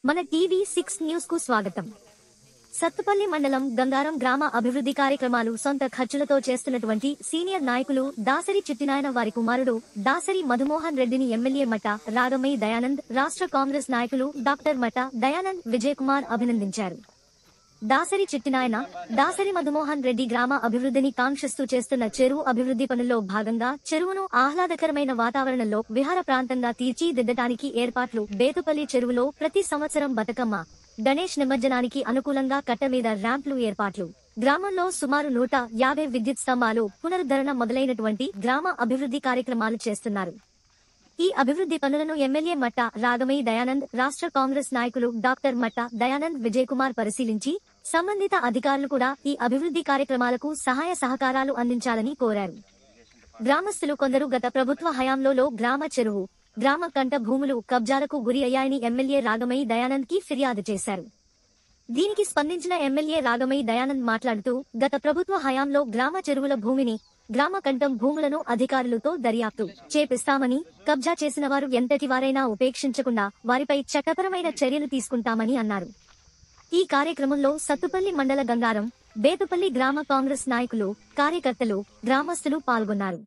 మన టీవీ6 న్యూస్ కు స్వాగతం. సత్తుపల్లి మండలం గంగారం గ్రామ అభివృద్ధి కార్యక్రమాలు సొంత ఖర్చులతో చేస్తున్నటువంటి సీనియర్ నాయకులు దాసరి చిట్టినాయన వారి కుమారుడు దాసరి మధుమోహన్ రెడ్డిని ఎమ్మెల్యే మట రాగమయ్య దయానంద్, రాష్ట్ర కాంగ్రెస్ నాయకులు డాక్టర్ మట దయానంద్ విజయ్ కుమార్ అభినందించారు. దాసరి చిట్టినాయన, దాసరి మధుమోహన్ రెడ్డి గ్రామ అభివృద్ధిని కాంక్షిస్తూ చేస్తున్న చెరువు అభివృద్ధి పనుల్లో భాగంగా చెరువును ఆహ్లాదకరమైన వాతావరణంలో విహార ప్రాంతంగా తీర్చిదిద్దడానికి ఏర్పాట్లు. బేతుపల్లి చెరువులో ప్రతి సంవత్సరం బతుకమ్మ, గణేష్ నిమజ్జనానికి అనుకూలంగా కట్ట మీద ర్యాంప్లు ఏర్పాట్లు. గ్రామంలో సుమారు 150 విద్యుత్ స్తంభాలు పునరుద్ధరణ మొదలైనటువంటి గ్రామ అభివృద్ధి కార్యక్రమాలు చేస్తున్నారు. ఈ అభివృద్ధి పనులను ఎమ్మెల్యే మట్ట రాగమయ్య దయానంద్, రాష్ట్ర కాంగ్రెస్ నాయకులు డాక్టర్ మట్ట దయానంద్ విజయ్ కుమార్ పరిశీలించి సంబంధిత అధికారులు కూడా ఈ అభివృద్ధి కార్యక్రమాలకు సహాయ సహకారాలు అందించాలని కోరారు. గ్రామస్తులు కొందరు గత ప్రభుత్వ హయాంలో గ్రామ చెరువు, గ్రామ కంట భూములు కబ్జాలకు గురి అయ్యాయని ఎమ్మెల్యే రాగమయ్య దయానంద్ కి ఫిర్యాదు చేశారు. దీనికి స్పందించిన ఎమ్మెల్యే రాగమయ్య దయానంద్ మాట్లాడుతూ గత ప్రభుత్వ హయాంలో గ్రామ చెరువుల భూమిని, గ్రామ కంఠం భూములను అధికారులతో దర్యాప్తు చేపిస్తామని, కబ్జా చేసిన వారు ఎంతటి వారైనా ఉపేక్షించకుండా వారిపై చట్టపరమైన చర్యలు తీసుకుంటామని అన్నారు. ఈ కార్యక్రమంలో సత్తుపల్లి మండల గంగారం, బేతుపల్లి గ్రామ కాంగ్రెస్ నాయకులు, కార్యకర్తలు, గ్రామస్తులు పాల్గొన్నారు.